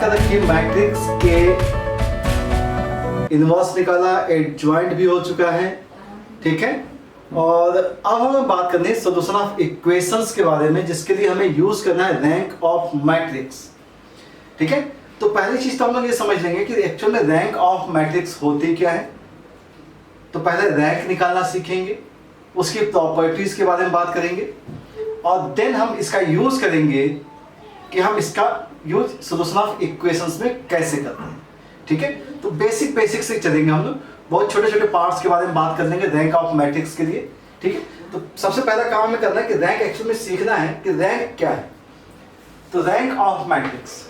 कर रखिए मैट्रिक्स के इनवर्स निकाला, एडजॉइंट भी हो चुका है, ठीक है। और अब हमें बात करनी है सॉल्यूशन ऑफ इक्वेशंस के बारे में, जिसके लिए हमें यूज करना है रैंक ऑफ मैट्रिक्स, ठीक है। तो पहली चीज तो हम लोग ये समझ लेंगे कि एक्चुअल में रैंक ऑफ मैट्रिक्स होती क्या है। तो पहले रैंक निकालना सीखेंगे, उसकी प्रॉपर्टीज के बारे में बात करेंगे, और देन हम इसका यूज करेंगे कि हम इसका यूज सॉल्यूशन ऑफ इक्वेशंस में कैसे करते हैं, ठीक है। तो बेसिक से चलेंगे हम लोग, बहुत छोटे छोटे पार्ट्स के बारे में बात कर लेंगे रैंक ऑफ मैट्रिक्स के लिए, ठीक है। तो सबसे पहला काम हमें करना है कि रैंक एक्चुअल में सीखना है कि रैंक क्या है। तो रैंक ऑफ मैट्रिक्स,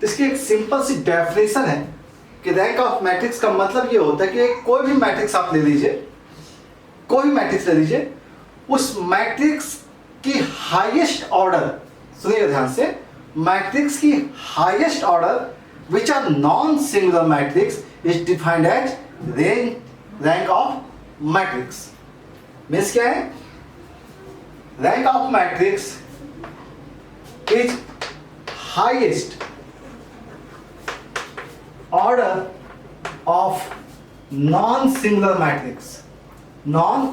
इसकी एक सिंपल सी डेफिनेशन है कि रैंक ऑफ मैट्रिक्स का मतलब ये होता है कि कोई भी मैट्रिक्स आप ले लीजिए, कोई भी मैट्रिक्स ले लीजिए, उस मैट्रिक्स की हाईएस्ट ऑर्डर, सुनिएगा ध्यान से, मैट्रिक्स की highest order which are non singular matrix is defined as rank of matrix. Means क्या है? Rank of matrix is highest order of non singular matrix, non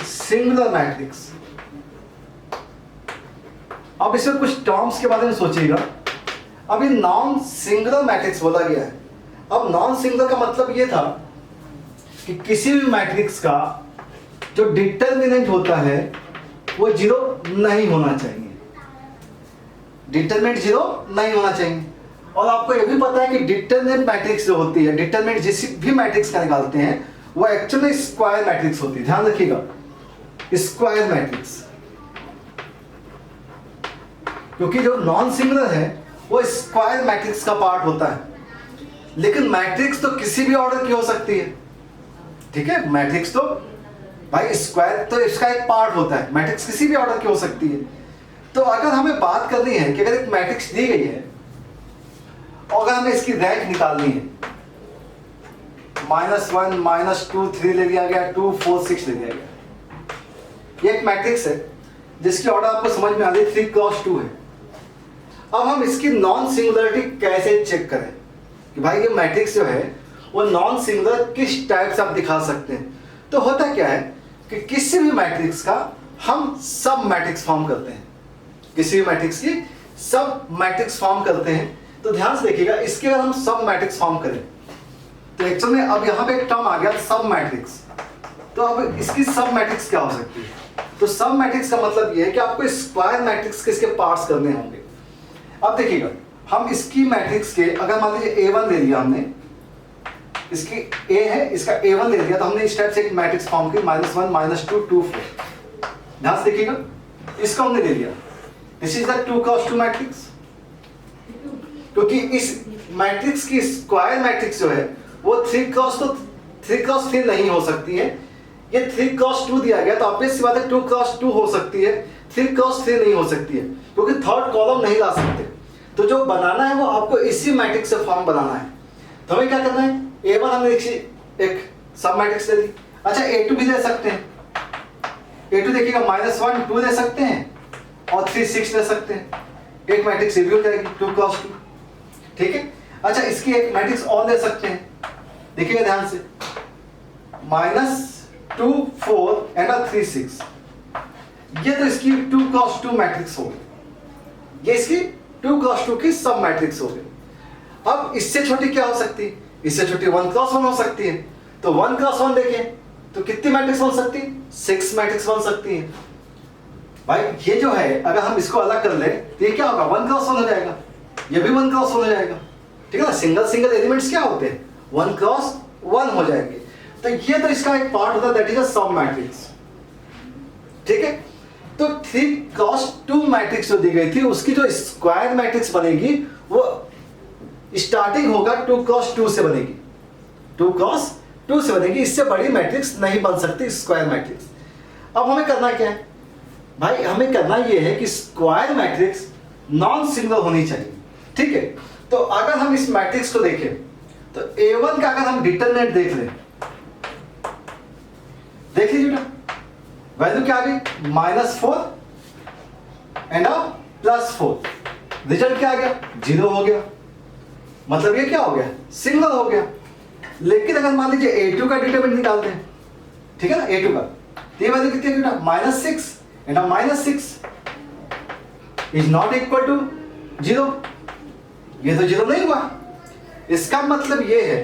singular matrix. अब इसमें कुछ टर्म्स के बारे में सोचिएगा। अभी नॉन सिंगुलर मैट्रिक्स बोला गया है। अब नॉन सिंगुलर का मतलब यह था कि किसी भी मैट्रिक्स का जो डिटरमिनेंट होता है वो जीरो नहीं होना चाहिए, डिटरमिनेंट जीरो नहीं होना चाहिए। और आपको यह भी पता है कि डिटरमिनेंट मैट्रिक्स जो होती है, डिटरमिनेंट जिस भी मैट्रिक्स का निकालते हैं वो एक्चुअली स्क्वायर मैट्रिक्स होती है। ध्यान रखिएगा, स्क्वायर मैट्रिक्स, क्योंकि जो नॉन सिंगुलर है वो स्क्वायर मैट्रिक्स का पार्ट होता है। लेकिन मैट्रिक्स तो किसी भी ऑर्डर की हो सकती है, ठीक है। मैट्रिक्स तो भाई स्क्वायर तो इसका एक पार्ट होता है, मैट्रिक्स किसी भी ऑर्डर की हो सकती है। तो अगर हमें बात करनी है कि अगर एक मैट्रिक्स दी गई है और अगर हमें इसकी रैंक निकालनी है, -1 -2 3 ले लिया गया, 2 4 6 ले लिया गया, ये एक मैट्रिक्स है जिसकी ऑर्डर आपको समझ में आ रही है 3 क्रॉस 2 है। अब हम इसकी नॉन सिंगुलरिटी कैसे चेक करें कि भाई ये मैट्रिक्स जो है वो नॉन सिंगुलर किस टाइप से आप दिखा सकते हैं। तो होता क्या है कि किसी भी मैट्रिक्स का हम सब मैट्रिक्स फॉर्म करते हैं, किसी भी मैट्रिक्स की सब मैट्रिक्स फॉर्म करते हैं। तो ध्यान से देखिएगा, इसके अगर हम सब मैट्रिक्स फॉर्म करें तो एक्चुअल में अब यहाँ पे एक टर्म आ गया सब मैट्रिक्स। तो अब इसकी सब मैट्रिक्स क्या हो सकती है? तो सब मैट्रिक्स का मतलब ये है कि आपको स्क्वायर मैट्रिक्स के इसके पार्ट्स करने होंगे। अब देखिएगा, हम इसकी मैट्रिक्स के अगर मान लीजिए A1 ले लिया हमने, इसकी A है, इसका A1 ले लिया, तो हमने इस टाइप से एक मैट्रिक्स फॉर्म की -1 -2 2 4। ध्यान से देखिएगा, इसको हमने ले लिया, this is the 2 cross 2 matrix. क्योंकि इस मैट्रिक्स की स्क्वायर मैट्रिक्स जो है वो 3 क्रॉस 3 नहीं हो सकती है। ये 3 क्रॉस 2 दिया गया तो ऑब्वियस सी बात है 2 क्रॉस 2 हो सकती है, 3 क्रॉस 3 नहीं हो सकती है, क्योंकि थर्ड कॉलम नहीं ला सकते। तो जो बनाना है वो आपको इसी मैट्रिक्स से फॉर्म बनाना है। तो हमें क्या करना है, A1 हमने एक सब मैट्रिक्स ले ली। अच्छा, A2 भी ले सकते हैं। A2 देखिएगा -1 2 ले सकते हैं और 3 6 ले सकते हैं। एक मैट्रिक्स ये भी हो जाएगी 2 क्रॉस 2, ठीक है। अच्छा, इसकी एक मैट्रिक्स और ले सकते हैं, देखिएगा ध्यान से, -2 4 एंड 3 6। ये तो इसकी 2 क्रॉस 2 मैट्रिक्स हो गई, ये इसकी 2 क्रॉस 2 की सब मैट्रिक्स हो गई। अब इससे छोटी क्या हो सकती है? इससे छोटी 1 क्रॉस 1 हो सकती है। तो 1 क्रॉस 1 देखें तो कितनी मैट्रिक्स बन सकती है? 6 मैट्रिक्स बन सकती है। भाई ये जो है अगर हम इसको अलग कर ले तो ये क्या होगा, 1 क्रॉस 1 हो जाएगा, ये भी 1 क्रॉस 1 हो जाएगा, ठीक है ना। सिंगल एलिमेंट्स क्या होते हैं, 1 क्रॉस 1 हो जाएंगे। तो ये तो इसका एक पार्ट होता है, दैट इज अ सब मैट्रिक्स, ठीक है। तो 3 क्रॉस 2 मैट्रिक्स जो दी गई थी उसकी जो स्क्वायर मैट्रिक्स बनेगी वो स्टार्टिंग होगा 2 क्रॉस 2 से बनेगी, 2 क्रॉस 2 से बनेगी, इससे बड़ी मैट्रिक्स नहीं बन सकती स्क्वायर मैट्रिक्स। अब हमें करना क्या है भाई, हमें करना यह है कि स्क्वायर मैट्रिक्स नॉन सिंगुलर होनी चाहिए, ठीक है। तो अगर हम इस मैट्रिक्स को देखें तो A1 का अगर हम डिटरमिनेंट देख लें, देख लीजिए बेटा, वैल्यू क्या आ गई -4 एंड +4, रिजल्ट क्या आ गया 0 हो गया, मतलब ये क्या हो गया सिंगल हो गया। लेकिन अगर मान लीजिए A2 का डिटरमिनेंट निकालते हैं, ठीक है ना, A2 का, तो ये वैल्यू कितनी है -6 and -6 is not equal to 0, ये तो 0 नहीं हुआ। इसका मतलब ये है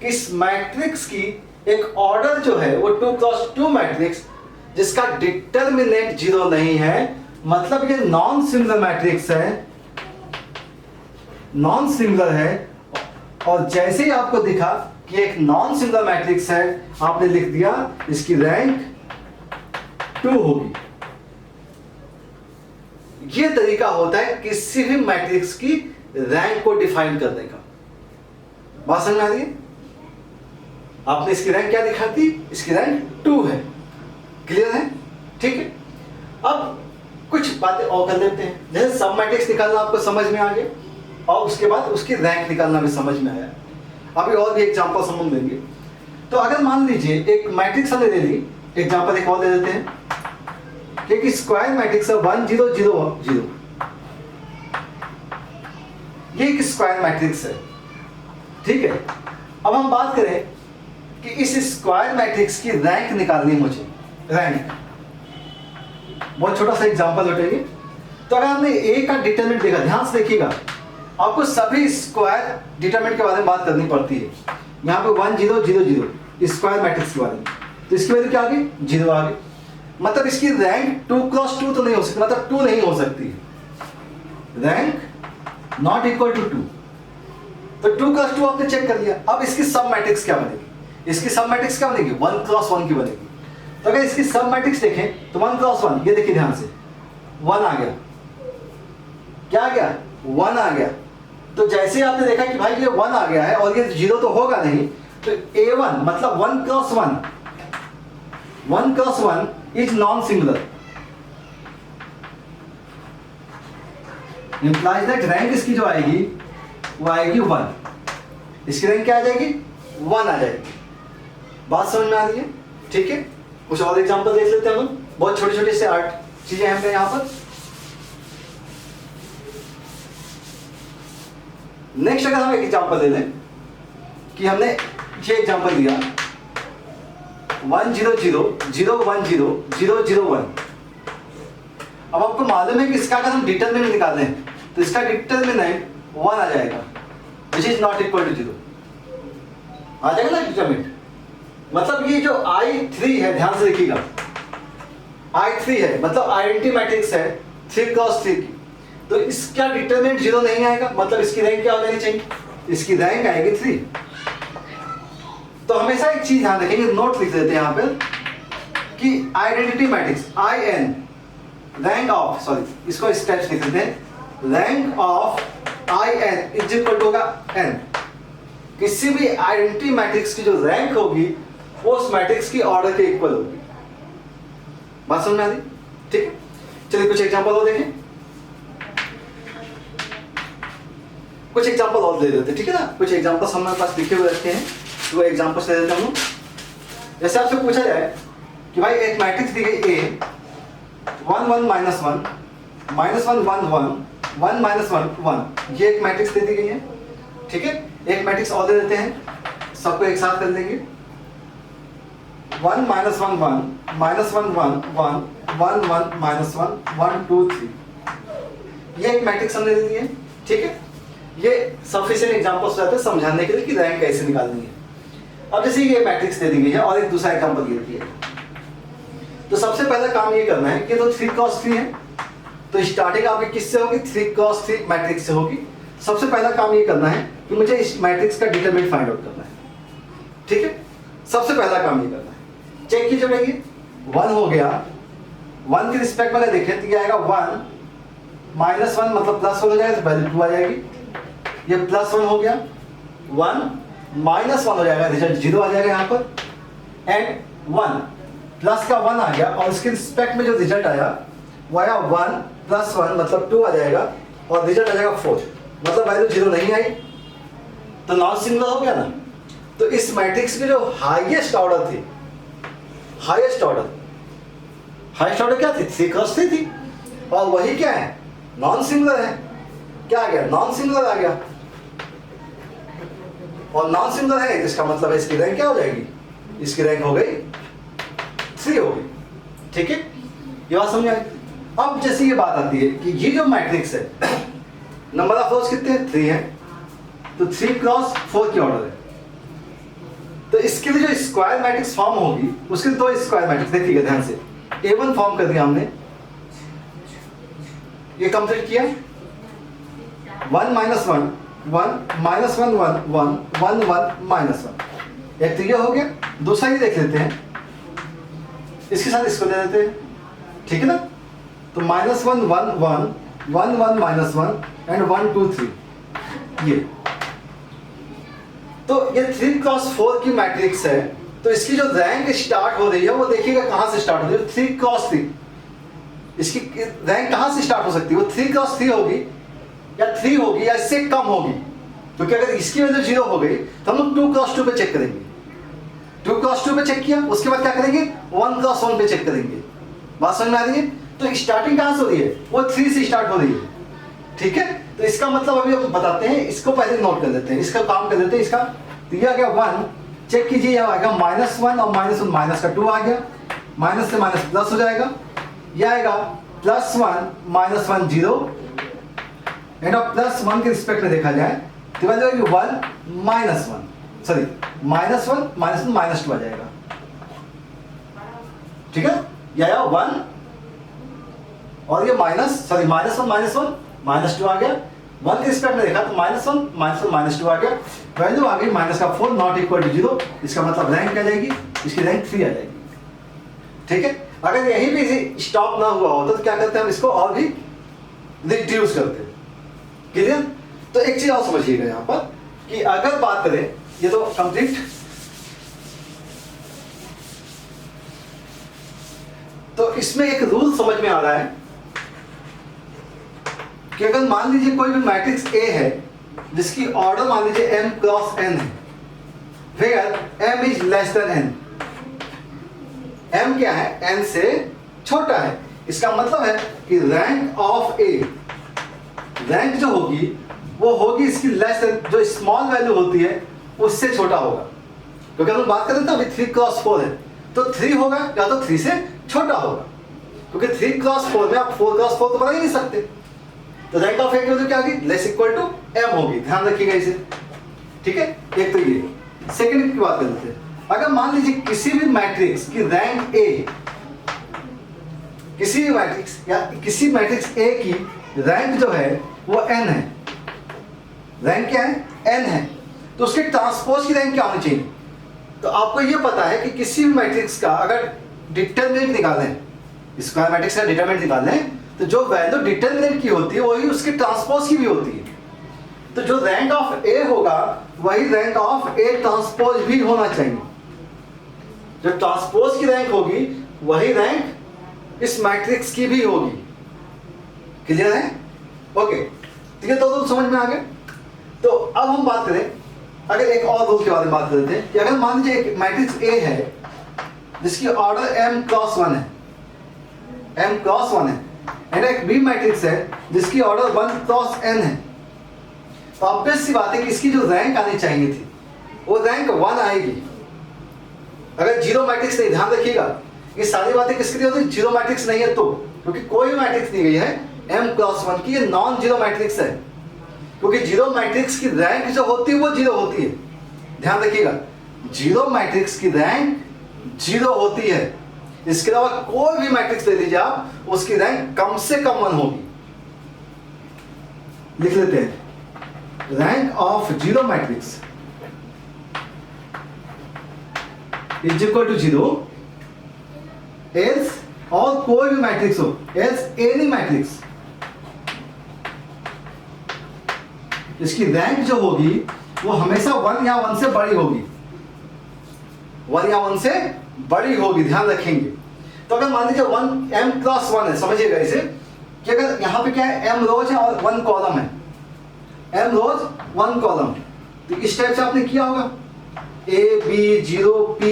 कि इस मैट्रिक्स की एक ऑर्डर जो है वो 2x2 मैट्रिक्स जिसका डिटरमिनेंट 0 नहीं है, मतलब ये नॉन सिंगुलर मैट्रिक्स है, नॉन सिंगुलर है। और जैसे ही आपको दिखा कि एक नॉन सिंगुलर मैट्रिक्स है, आपने लिख दिया इसकी रैंक 2 होगी। यह तरीका होता है किसी भी मैट्रिक्स की रैंक को डिफाइन करने का। बात समझ में आ रही है? आपने इसकी रैंक क्या दिखा थी, इसकी रैंक 2 है, क्लियर है, ठीक है। अब कुछ बातें और कर लेते हैं, जैसे सब मैट्रिक्स निकालना आपको समझ में आ गया और उसके बाद उसकी रैंक निकालना भी समझ में आया। अभी और भी एग्जांपल हम देंगे। तो अगर मान लीजिए एक मैट्रिक्स हमने ले ली, एग्जांपल एक और दे देते हैं, एक स्क्वायर मैट्रिक्स है 1 0 0 0, ये एक स्क्वायर मैट्रिक्स है, ठीक है। अब हम बात करें कि इस स्क्वायर मैट्रिक्स की रैंक निकालनी है मुझे, रैंक, बहुत छोटा सा एग्जांपल उठेंगे। तो अगर हमने ए का डिटरमिनेंट देखा, ध्यान से देखिएगा, आपको सभी स्क्वायर डिटरमिनेंट के बारे में बात करनी पड़ती है। यहाँ पे 1 0 0 0 स्क्वायर मैट्रिक्स के बारे में, तो इसकी वैल्यू क्या आ गई 0 आ गई, मतलब इसकी रैंक 2x2 तो नहीं हो सकती, मतलब 2 नहीं हो सकती, रैंक नॉट इक्वल टू 2। तो 2x2 आपने चेक कर लिया। अब इसकी सब मैट्रिक्स क्या बनेगी, इसकी सब मैट्रिक्स क्या बनेगी 1x1 की बनेगी। तो अगर इसकी सब मैट्रिक्स देखें तो 1x1, ये देखिए ध्यान से, 1 आ गया, क्या आ गया 1 आ गया। तो जैसे आपने देखा कि भाई ये 1 आ गया है और ये 0 तो होगा नहीं, तो A1 मतलब 1x1 is non singular, implies that rank इसकी जो आएगी वो आएगी 1, इसकी रैंक क्या आ जाएगी 1 आ जाएगी। बात समझ में आ रही है, ठीक है। कुछ और एग्जांपल देख लेते हैं हम लोग, बहुत छोटी छोटी से 8 चीजें हैं यहाँ पर। नेक्स्ट अगर हम एक एग्जांपल ले लें कि हमने ये एग्जांपल दिया 1 0 0 0 1 0 0 0 1। अब आपको मालूम है कि इसका अगर हम डिटरमिनेंट निकालें तो इसका डिटरमिनेंट 1 आ जाएगा, which is not equal to 0 आ जाएगा ना डिटरमिनेंट। मतलब ये जो I3 है, ध्यान से देखिएगा, I3 है मतलब आइडेंटिटी मैट्रिक्स है 3x3 की, तो इसका डिटरमिनेंट 0 नहीं आएगा, मतलब इसकी रैंक क्या हो जानी चाहिए, इसकी रैंक आएगी 3। तो हमेशा एक चीज ध्यान रखेंगे, नोट लिख देते हैं यहाँ पे कि identity matrix IN rank of, sorry इसको स्टेप्स लिख देते हैं, rank of IN is equal to होगा n। किसी भी आइडेंटिटी मैट्रिक्स की जो रैंक होगी वो उस मैट्रिक्स की ऑर्डर के इक्वल होगी। बात समझ में आ रही, ठीक है। चलिए कुछ एग्जांपल और देखें, कुछ एग्जांपल और दे देते, ठीक है ना। कुछ एग्जांपल्स हमारे पास लिखे हुए रखे हैं, तो एग्जांपल्स दे देते हैं हम लोग। जैसे आपसे पूछा जाए कि भाई एक मैट्रिक्स दी गई A 1 1 -1 -1 1 1 1 -1 1, ये एक मैट्रिक्स दे दी गई है, ठीक है। एक मैट्रिक्स और दे देते हैं, सबको एक साथ कर लेंगे 1 -1 1 -1 1 1 1 1 -1 1 2 3, ये एक मैट्रिक्स हमने दे दी है, ठीक है। ये सफिशिएंट एग्जांपल्स रहते हैं समझाने के लिए कि रैंक कैसे निकालनी है। अब जैसे ये मैट्रिक्स दे दी गई है और एक दूसरा एग्जांपल दे दी है, तो सबसे पहला काम ये करना है कि तो 3x3 है, तो स्टार्टिंग आपकी किससे होगी 3x3 मैट्रिक्स से होगी। सबसे पहला काम ये करना है कि मुझे इस मैट्रिक्स का डिटरमिनेंट फाइंड आउट करना है, ठीक है। सबसे पहला काम ये करना है, चेक कीजिए बेटा, 1 हो गया, 1 के रिस्पेक्ट में अगर देखें तो ये आएगा 1 -1 मतलब +1 हो जाएगा, तो वैल्यू 2 आ जाएगी। ये +1 हो गया, 1 -1 हो जाएगा, रिजल्ट 0 आ जाएगा यहाँ पर, एंड 1 प्लस का 1 आ गया और इसके रिस्पेक्ट में जो रिजल्ट आया वो आया 1 + 1 मतलब 2 आ जाएगा और रिजल्ट आ जाएगा 4, मतलब वैल्यू 0 नहीं आई, तो नॉन सिंगुलर हो गया ना। तो इस मैट्रिक्स की जो हाईएस्ट ऑर्डर थी, हाईएस्ट ऑर्डर हाईएस्ट ऑर्डर क्या थी, 3 क्रॉस 3 थी, और वही क्या है, नॉन सिंगुलर है। क्या आ गया, नॉन सिंगुलर आ गया, और नॉन सिंगुलर है तो इसका मतलब है इसकी रैंक क्या हो जाएगी, इसकी रैंक हो गई 3 हो गई। ठीक है, ये बात समझ आई। अब जैसे ये बात आती है कि ये जो मैट्रिक्स है नंबर ऑफ रोज कितने हैं, 3 है, तो 3 क्रॉस 4 की ऑर्डर है। तो इसके लिए जो स्क्वायर मैट्रिक्स फॉर्म होगी उसके लिए 2 स्क्वायर मैट्रिक्स देखिएगा ध्यान से। A1 फॉर्म कर दिया हमने, ये कंप्लीट किया, 1 माइनस 1 1 माइनस 1 1 1 1 1 माइनस 1, एक तो ये हो गया। दूसरा ये देख लेते हैं, इसके साथ इसको दे देते हैं, ठीक है ना। तो माइनस 1 1 1 1 1 माइनस 1 एंड 1 2 3, ये तो ये 3 क्रॉस 4 की मैट्रिक्स है। तो इसकी जो रैंक स्टार्ट हो रही है वो देखिएगा कहां से स्टार्ट हो रही है, 3 क्रॉस 3। इसकी रैंक कहां से स्टार्ट हो सकती है, वो 3 क्रॉस 3 होगी या 3 होगी या इससे कम होगी, क्योंकि अगर इसकी वजह 0 हो गई तो हम लोग 2 क्रॉस 2 पे चेक करेंगे। 2 क्रॉस 2 पे चेक किया, उसके बाद क्या करेंगे, 1 क्रॉस 1 पे चेक करेंगे। बात समझ में आ रही है। तो स्टार्टिंग कहां से हो रही है, वो 3 से स्टार्ट हो रही है, ठीक है। तो इसका मतलब अभी हम बताते हैं, इसको पहले नोट कर देते हैं, इसका काम कर देते हैं। इसका तो ये आ गया 1, चेक कीजिए, यह आ गया -1 और -1 माइनस का 2 आ गया, माइनस से माइनस प्लस हो जाएगा, यह आएगा +1 -1 0, एंड ऑफ +1 के रिस्पेक्ट में देखा जाए तो वैल्यू आएगी 1 -1, सॉरी -1 -1 -2 आ जाएगा, ठीक है। यह आया 1 और ये -1 -2 आ गया। 1 के रिस्पेक्ट में देखा तो -1 -2 आ गया, वैल्यू आ गई -4 नॉट इक्वल टू 0। इसका मतलब रैंक क्या जाएगी, इसकी रैंक 3 आ जाएगी, ठीक है। अगर यहीं पे स्टॉप ना हुआ होता तो क्या करते हैं हम इसको और भी रिड्यूस करते हैं, क्लियर। तो एक चीज और समझिएगा यहां पर कि अगर बात करें, ये तो कंप्लीट, तो इसमें एक रूल समझ में आ रहा है कि अगर मान लीजिए कोई भी मैट्रिक्स A है जिसकी ऑर्डर मान लीजिए m क्रॉस n है, where m is less than n, m क्या है, n से छोटा है। इसका मतलब है कि रैंक ऑफ A, रैंक जो होगी वो होगी इसकी लेस देन, जो स्मॉल वैल्यू होती है उससे छोटा होगा। क्योंकि हम बात कर रहे थे अभी 3 क्रॉस 4 है, तो 3 होगा या तो 3 से छोटा होगा, क्योंकि 3 क्रॉस 4 में आप 4 क्रॉस 4 तो बना ही नहीं सकते। तो रैंक ऑफ ए की वैल्यू क्या होगी, लेस इक्वल टू m होगी, ध्यान रखिएगा इसे, ठीक है। एक तो ये सेकंड की बात कर लेते हैं। अगर मान लीजिए किसी भी मैट्रिक्स की रैंक A, किसी भी मैट्रिक्स या किसी मैट्रिक्स A की रैंक जो है वो n है, रैंक क्या है, n है, तो उसके ट्रांसपोज की रैंक क्या होनी चाहिए। तो आपको ये पता है कि किसी भी मैट्रिक्स का अगर डिटरमिनेंट निकालें, स्क्वायर मैट्रिक्स का डिटरमिनेंट निकालें, तो जो वैल्यू डिटरमिनेंट की होती है वही उसके ट्रांसपोज की भी होती है। तो जो रैंक ऑफ A होगा वही रैंक ऑफ A ट्रांसपोज भी होना चाहिए। जो ट्रांसपोज की रैंक होगी वही रैंक इस मैट्रिक्स की भी होगी, क्लियर है, ओके। ठीक है, तो रूल समझ में आ गए। तो अब हम बात करें, अगर एक और रूल के बारे में बात करते हैं कि अगर मान लीजिए एक मैट्रिक्स A है जिसकी ऑर्डर m क्रॉस 1 है, m क्रॉस 1 है, एंड एक B मैट्रिक्स है जिसकी ऑर्डर 1 क्रॉस n है, तो ऑब्वियस सी बात है कि इसकी जो रैंक आनी चाहिए थी वो रैंक 1 आएगी। अगर जीरो मैट्रिक्स नहीं, ध्यान रखिएगा ये सारी बातें किसके लिए होती है, जीरो मैट्रिक्स नहीं है तो, क्योंकि कोई भी मैट्रिक्स दी गई है m क्रॉस 1 की, ये नॉन जीरो मैट्रिक्स है, क्योंकि जीरो मैट्रिक्स की रैंक जो होती है वो जीरो होती है। ध्यान रखिएगा, जीरो मैट्रिक्स की रैंक जीरो होती है। इसके अलावा कोई भी मैट्रिक्स ले लीजिए आप, उसकी रैंक कम से कम 1 होगी। लिख लेते हैं, rank of zero matrix is equal to 0 else, और कोई भी मैट्रिक्स हो, एल्स एनी मैट्रिक्स, इसकी रैंक जो होगी वो हमेशा 1 या 1 से बड़ी होगी, 1 या 1 से बड़ी होगी, ध्यान रखेंगे। तो अगर मान लीजिए 1 m क्रॉस 1 है, समझिएगा इसे कि अगर यहाँ पे क्या है, m रोज है और 1 कॉलम है, m रोज 1 कॉलम, तो इस टाइप से आपने किया होगा A B 0 P,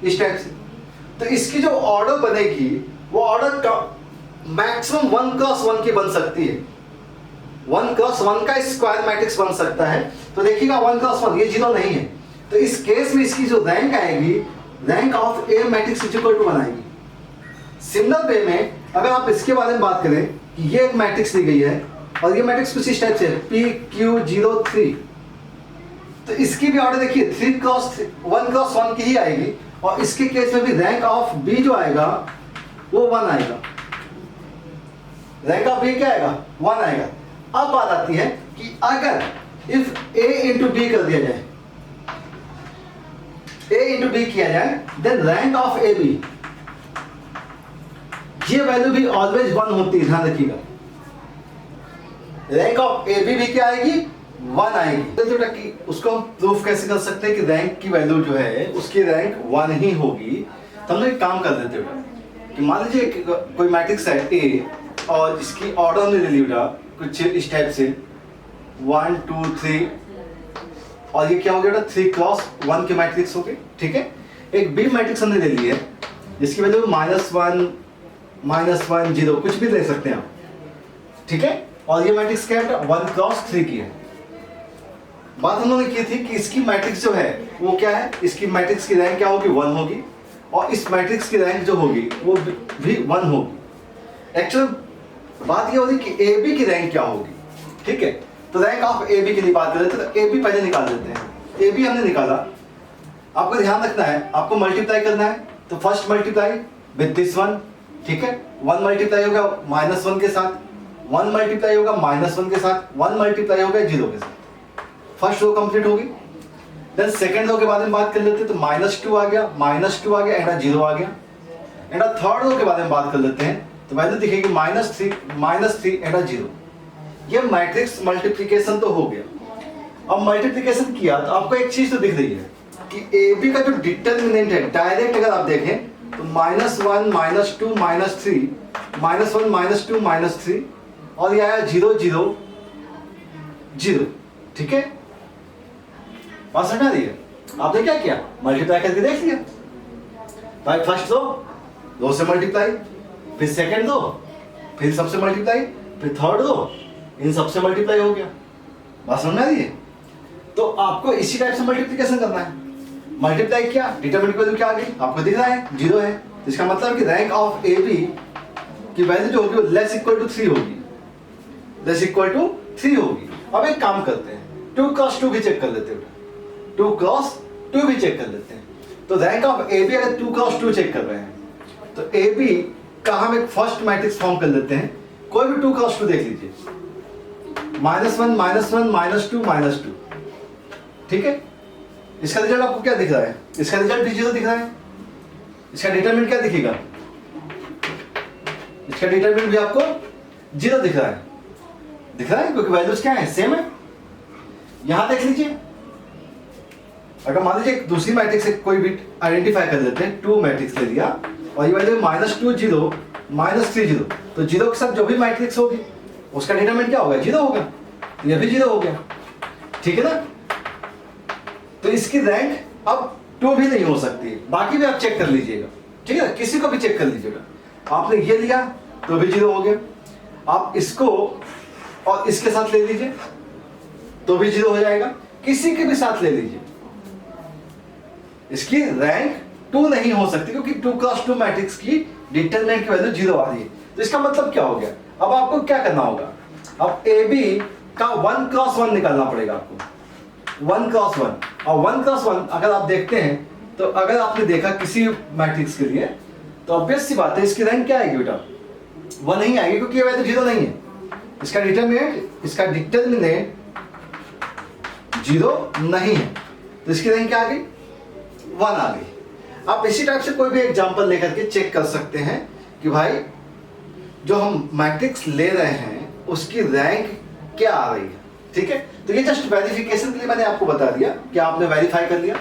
इस टाइप से। तो इसकी जो ऑर्डर बनेगी वो ऑर्डर मैक्सिमम 1 क्रॉस 1 की बन सकती है। 1 क्रॉस 1 का स्क्वायर मैट्रिक्स बन सकता है। तो देखिएगा 1 क्रॉस 1 ये 0 नहीं है, तो इस केस में इसकी जो रैंक आएगी, rank of a matrix is equal to 1 आएगी। सिमिलर वे में अगर आप इसके बारे में बात करें कि ये एक मैट्रिक्स दी गई है और ये मैट्रिक्स कुछ इस टाइप से P Q 0 3, तो इसकी भी ऑर्डर देखिए 1 क्रॉस 1 की ही आएगी और इसके केस में भी रैंक ऑफ B जो आएगा वो 1 आएगा। रैंक ऑफ B क्या आएगा? 1 आएगा। अब बात आती है कि अगर इफ A इंटू B कर दिया जाए, A इंटू B किया जाए, then rank of A B, ये वैल्यू भी ऑलवेज 1 होती है, ध्यान रखिएगा। रैंक ऑफ ए बी भी क्या आएगी? 1 आएगी। तो कि उसको हम प्रूफ कैसे कर सकते हैं कि रैंक की वैल्यू जो है उसकी रैंक 1 ही होगी। तो हम लोग एक काम कर देते हैं कि मान लीजिए कोई मैट्रिक्स है ए और इसकी ऑर्डर में ले ली बेटा कुछ इस टाइप से 1 2 3, और ये क्या हो गया? 3 क्रॉस 1 के मैट्रिक्स हो गए, ठीक है। एक बी मैट्रिक्स हमने ले ली है जिसकी वैल्यू -1 -1 0 कुछ भी ले सकते हैं आप, ठीक है। और ये मैट्रिक्स क्या है? 1 क्रॉस 3 की है। बात हम लोगों ने की थी कि इसकी मैट्रिक्स जो है वो क्या है? इसकी मैट्रिक्स की रैंक क्या होगी? 1 होगी, और इस मैट्रिक्स की रैंक जो होगी वो भी 1 होगी। एक्चुअल बात ये होगी कि ए बी की रैंक क्या होगी, ठीक है। तो रैंक ऑफ ए बी की बात कर रहे थे, तो ए बी पहले निकाल देते हैं। ए बी हमने निकाला, आपको ध्यान रखना है, आपको मल्टीप्लाई करना है। तो first multiply with this one, ठीक है। 1 मल्टीप्लाई होगा -1 के साथ, 1 मल्टीप्लाई होगा -1 के साथ, 1 मल्टीप्लाई होगा 0 के साथ। फर्स्ट रो कंप्लीट होगी। देन सेकंड रो के बारे में बात कर लेते हैं, तो -2 आ गया, -2 आ गया, एंड 0 आ गया। एंड थर्ड रो के बारे में बात कर लेते हैं, तो वैल्यू दिखेगी -3 एंड 0। ये मैट्रिक्स मल्टीप्लिकेशन तो हो गया। अब मल्टीप्लिकेशन किया तो आपको एक चीज तो दिख रही है कि ए बी का जो डिटर्मिनेंट है, डायरेक्ट अगर आप देखें तो -1 -2 -3, -1 -2 -3, और ये आया 0 0 0, ठीक है। बात समझ आ रही है? आपने क्या किया? मल्टीप्लाई करके देख लिया। भाई फर्स्ट रो से मल्टीप्लाई, फिर सेकंड रो, फिर सबसे मल्टीप्लाई, फिर थर्ड रो, इन सबसे मल्टीप्लाई हो गया। बात समझ आ रही है? तो आपको इसी टाइप से मल्टीप्लिकेशन करना है। मल्टीप्लाई किया, डिटरमिनेंट वैल्यू क्या आ गई? आपको दिख रहा है 0 है। तो इसका मतलब कि रैंक ऑफ ए बी की वैल्यू जो होगी वो लेस इक्वल टू 3 होगी, लेस इक्वल टू 3 होगी। अब एक काम करते हैं, 2 क्रॉस 2 भी चेक कर लेते हैं। 2 क्रॉस 2 भी चेक कर लेते हैं। तो रैंक ऑफ ए बी अगर 2 क्रॉस 2 चेक कर रहे हैं तो ए बी का हम एक फर्स्ट मैट्रिक्स फॉर्म कर लेते हैं। कोई भी 2 क्रॉस 2 देख लीजिए, -1 -1 -2 -2, ठीक है। इसका रिजल्ट आपको क्या दिख रहा है? इसका रिजल्ट भी 0 दिख रहा है। इसका डिटरमिनेंट क्या दिखेगा? इसका डिटरमिनेंट भी आपको 0 दिख रहा है, क्योंकि वैल्यूज क्या है? सेम है। यहां देख लीजिए, अगर मान लीजिए दूसरी मैट्रिक्स से कोई भी आइडेंटिफाई कर लेते हैं, 2 मैट्रिक्स ले लिया और ये वैल्यू -2 0 -3 0, तो 0 के साथ जो भी मैट्रिक्स होगी उसका डिटरमिनेंट क्या होगा? 0 होगा। ये भी 0 हो गया, ठीक है ना। तो इसकी रैंक अब 2 भी नहीं हो सकती, बाकी भी आप चेक कर लीजिएगा, ठीक है। किसी को भी चेक कर लीजिएगा। आपने ये लिया तो भी 0 हो गया, आप इसको और इसके साथ ले लीजिए तो भी 0 हो जाएगा, किसी के भी साथ ले लीजिए, इसकी रैंक 2 नहीं हो सकती, क्योंकि 2 क्रॉस 2 मैट्रिक्स की डिटरमिनेंट की वैल्यू 0 आ रही है। तो इसका मतलब क्या हो गया? अब आपको क्या करना होगा? अब ए बी का 1 क्रॉस 1 निकालना पड़ेगा आपको, 1 क्रॉस 1। और 1 क्रॉस 1 अगर आप देखते हैं तो अगर आपने देखा किसी मैट्रिक्स के लिए, तो ऑब्वियस सी बात है इसकी रैंक क्या आएगी बेटा? 1 नहीं आएगी, क्योंकि ये वैल्यू 0 नहीं है। इसका डिटरमिनेंट 0 नहीं है, तो इसकी रैंक क्या आ गई? 1 आ गई। आप इसी टाइप से कोई भी एग्जांपल लेकर के चेक कर सकते हैं कि भाई जो हम मैट्रिक्स ले रहे हैं उसकी रैंक क्या आ रही है, ठीक है। तो ये जस्ट वेरिफिकेशन के लिए मैंने आपको बता दिया कि आपने वेरीफाई कर लिया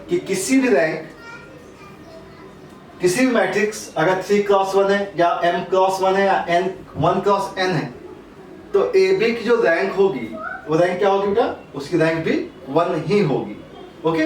कि किसी भी रैंक, किसी भी मैट्रिक्स अगर 3 क्रॉस 1 है या m क्रॉस 1 है या n 1 क्रॉस n है, तो ए बी की जो रैंक होगी वो रैंक क्या होगी बेटा? उसकी रैंक भी 1 ही होगी, ओके।